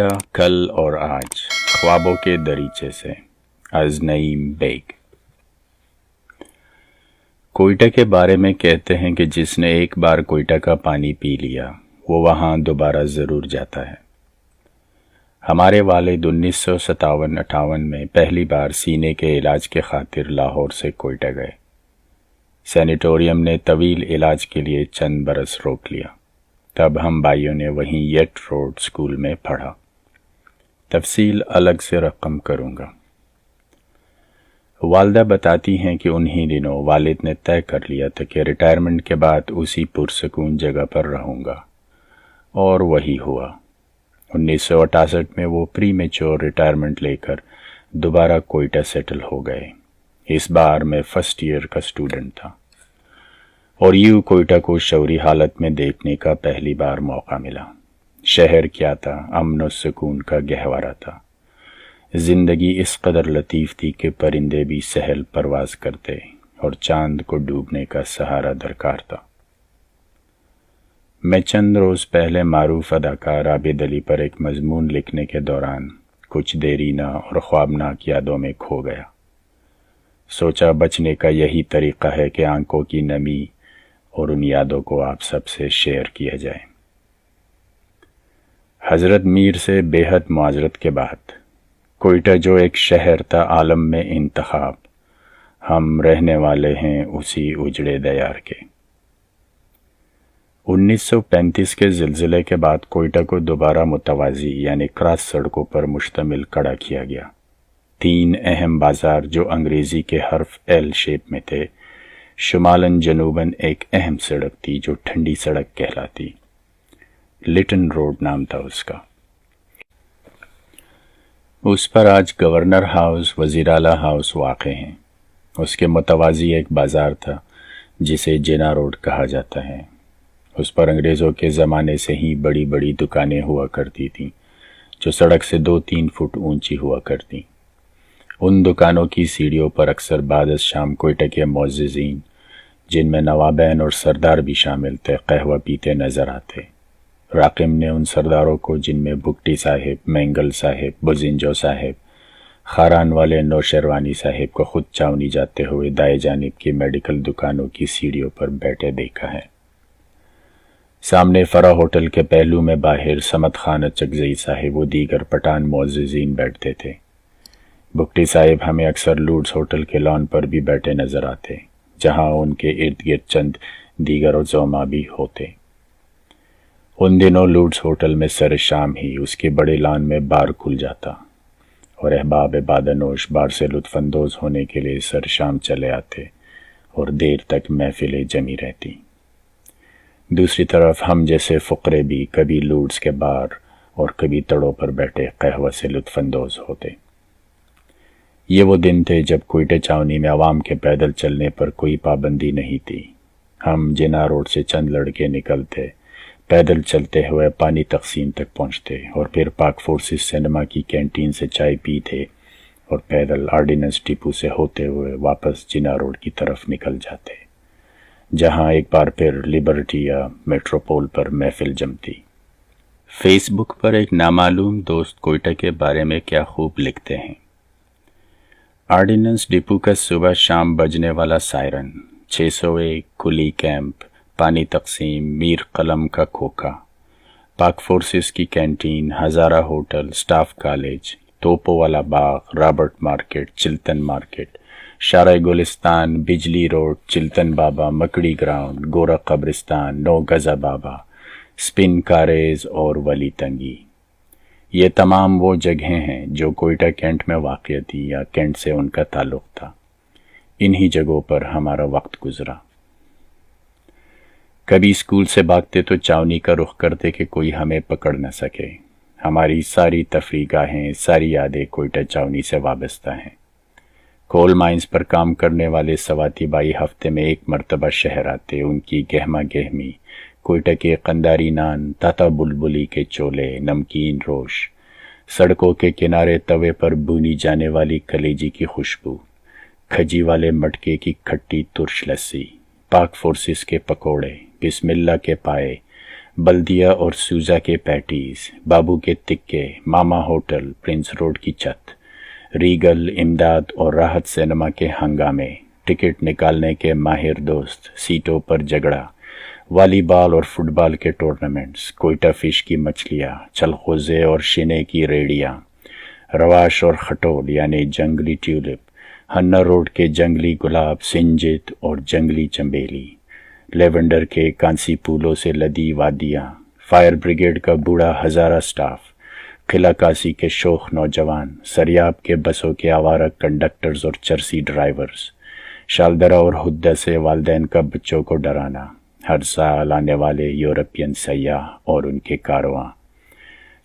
کوئٹہ کل اور آج خوابوں کے دریچے سے از نعیم بیگ۔ کوئٹہ کے بارے میں کہتے ہیں کہ جس نے ایک بار کوئٹہ کا پانی پی لیا وہ وہاں دوبارہ ضرور جاتا ہے۔ ہمارے والد 1957-58 میں پہلی بار سینے کے علاج کے خاطر لاہور سے کوئٹہ گئے۔ سینیٹوریم نے طویل علاج کے لیے چند برس روک لیا۔ تب ہم بھائیوں نے وہیں یٹ روڈ اسکول میں پڑھا۔ تفصیل الگ سے رقم کروں گا۔ والدہ بتاتی ہیں کہ انہی دنوں والد نے طے کر لیا تھا کہ ریٹائرمنٹ کے بعد اسی پرسکون جگہ پر رہوں گا، اور وہی ہوا۔ 1968 میں وہ پری میچور ریٹائرمنٹ لے کر دوبارہ کوئٹہ سیٹل ہو گئے۔ اس بار میں فرسٹ ایئر کا اسٹوڈنٹ تھا، اور یوں کوئٹہ کو شعوری حالت میں دیکھنے کا پہلی بار موقع ملا۔ شہر کیا تھا، امن و سکون کا گہوارہ تھا۔ زندگی اس قدر لطیف تھی کہ پرندے بھی سہل پرواز کرتے اور چاند کو ڈوبنے کا سہارا درکار تھا۔ میں چند روز پہلے معروف اداکار عابد علی پر ایک مضمون لکھنے کے دوران کچھ دیرینہ اور خوابناک یادوں میں کھو گیا۔ سوچا بچنے کا یہی طریقہ ہے کہ آنکھوں کی نمی اور ان یادوں کو آپ سب سے شیئر کیا جائے۔ حضرت میر سے بے حد معذرت کے بعد کوئٹہ جو ایک شہر تھا عالم میں انتخاب، ہم رہنے والے ہیں اسی اجڑے دیار کے۔ 1935 کے زلزلے کے بعد کوئٹہ کو دوبارہ متوازی یعنی کراس سڑکوں پر مشتمل کھڑا کیا گیا۔ 3 اہم بازار جو انگریزی کے حرف ایل شیپ میں تھے، شمالاً جنوباً ایک اہم سڑک تھی جو ٹھنڈی سڑک کہلاتی، لٹن روڈ نام تھا اس کا۔ اس پر آج گورنر ہاؤس، وزیراعلیٰ ہاؤس واقع ہیں۔ اس کے متوازی ایک بازار تھا جسے جنا روڈ کہا جاتا ہے۔ اس پر انگریزوں کے زمانے سے ہی بڑی بڑی دکانیں ہوا کرتی تھیں جو سڑک سے 2-3 فٹ اونچی ہوا کرتی۔ ان دکانوں کی سیڑھیوں پر اکثر بعد از شام کوئٹہ کے معززین، جن میں نوابین اور سردار بھی شامل تھے، قہوہ پیتے نظر آتے۔ راقم نے ان سرداروں کو، جن میں بگٹی صاحب، مینگل صاحب، بزنجو صاحب، خاران والے نوشیروانی صاحب کو خود چاونی جاتے ہوئے دائیں جانب کی میڈیکل دکانوں کی سیڑھیوں پر بیٹھے دیکھا ہے۔ سامنے فرح ہوٹل کے پہلو میں باہر سمت خان چکزئی صاحب و دیگر پٹھان معززین بیٹھتے تھے۔ بگٹی صاحب ہمیں اکثر لوڈز ہوٹل کے لان پر بھی بیٹھے نظر آتے، جہاں ان کے ارد گرد چند دیگر عزما بھی ہوتے۔ ان دنوں لوڈز ہوٹل میں سر شام ہی اس کے بڑے لان میں بار کھل جاتا، اور احباب بادنوش بار سے لطف اندوز ہونے کے لیے سر شام چلے آتے اور دیر تک محفلیں جمی رہتی۔ دوسری طرف ہم جیسے فقرے بھی کبھی لوڈز کے بار اور کبھی تڑوں پر بیٹھے قہوہ سے لطف اندوز ہوتے۔ یہ وہ دن تھے جب کوئٹہ چاونی میں عوام کے پیدل چلنے پر کوئی پابندی نہیں تھی۔ ہم جنا روڈ سے چند لڑکے نکلتے، پیدل چلتے ہوئے پانی تقسیم تک پہنچتے، اور پھر پاک فورسز سینما کی کینٹین سے چائے پیتے اور پیدل آرڈیننس ڈپو سے ہوتے ہوئے واپس جنا روڈ کی طرف نکل جاتے، جہاں ایک بار پھر لبرٹی یا میٹروپول پر محفل جمتی۔ فیس بک پر ایک نامعلوم دوست کوئٹہ کے بارے میں کیا خوب لکھتے ہیں۔ آرڈیننس ڈپو کا صبح شام بجنے والا سائرن، 601 کلی کیمپ، پانی تقسیم، میر قلم کا کھوکھا، پاک فورسز کی canteen, Hazara hotel, staff college, توپو والا باغ، رابرٹ مارکیٹ، چلتن مارکیٹ، شارع گلستان، بجلی روڈ، چلتن بابا، مکڑی گراؤنڈ، گورا قبرستان، 9 گزا بابا، سپن کاریز اور ولی تنگی۔ یہ تمام وہ جگہیں ہیں جو کوئٹہ کینٹ میں واقع تھی یا کینٹ سے ان کا تعلق تھا۔ انہی جگہوں پر ہمارا وقت گزرا۔ کبھی اسکول سے بھاگتے تو چاونی کا رخ کرتے کہ کوئی ہمیں پکڑ نہ سکے۔ ہماری ساری تفریح گاہیں، ساری یادیں کوئٹہ چاونی سے وابستہ ہیں۔ کول مائنز پر کام کرنے والے سواتی بائی ہفتے میں ایک مرتبہ شہر آتے۔ ان کی گہما گہمی، کوئٹہ کے قنداری نان، تاتا بلبلی کے چولے، نمکین روش، سڑکوں کے کنارے توے پر بھونی جانے والی کلیجی کی خوشبو، کھجی والے مٹکے کی کھٹی ترش لسی، پاک فورسز کے پکوڑے، بسم اللہ کے پائے، بلدیا اور سوزا کے پیٹیز، بابو کے تکے، ماما ہوٹل، پرنس روڈ کی چھت، ریگل، امداد اور راحت سینما کے ہنگامے، ٹکٹ نکالنے کے ماہر دوست، سیٹوں پر جھگڑا، والی بال اور فٹ بال کے ٹورنامنٹس، کوئٹہ فش کی مچھلیاں، چلخوزے اور شینے کی ریڑیاں، رواش اور خٹول یعنی جنگلی ٹیولپ، ہنہ روڈ کے جنگلی گلاب، سنجت اور جنگلی چنبیلی، لیونڈر کے کانسی پھولوں سے لدی وادیاں، فائر بریگیڈ کا بوڑھا ہزارہ سٹاف، قلعہ کاسی کے شوخ نوجوان، سریاب کے بسوں کے آوارہ کنڈکٹرز اور چرسی ڈرائیورز، شالدرہ اور ہدہ سے والدین کا بچوں کو ڈرانا، ہر سال آنے والے یورپین سیاح اور ان کے کارواں،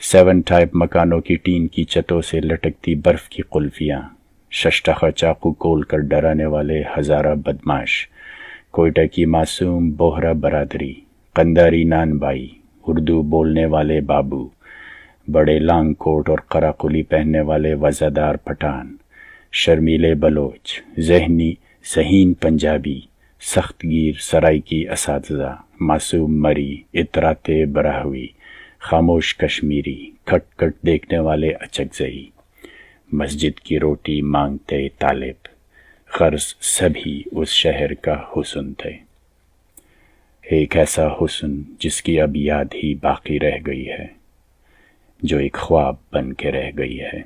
7 ٹائپ مکانوں کی ٹین کی چھتوں سے لٹکتی برف کی قلفیاں، ششٹخا چاقو کھول کر ڈرانے والے ہزارہ بدماش، کوئٹہ کی معصوم بوہرا برادری، قنداری نان بائی، اردو بولنے والے بابو، بڑے لانگ کوٹ اور قراقلی پہننے والے وزادار پٹھان، شرمیلے بلوچ، ذہین پنجابی، سخت گیر سرائکی اساتذہ، معصوم مری، اطراتے براہوی، خاموش کشمیری، کھٹ کھٹ دیکھنے والے اچکزئی، مسجد کی روٹی مانگتے طالب، غرض سبھی اس شہر کا حسن تھے، ایک ایسا حسن جس کی اب یاد ہی باقی رہ گئی ہے، جو ایک خواب بن کے رہ گئی ہے۔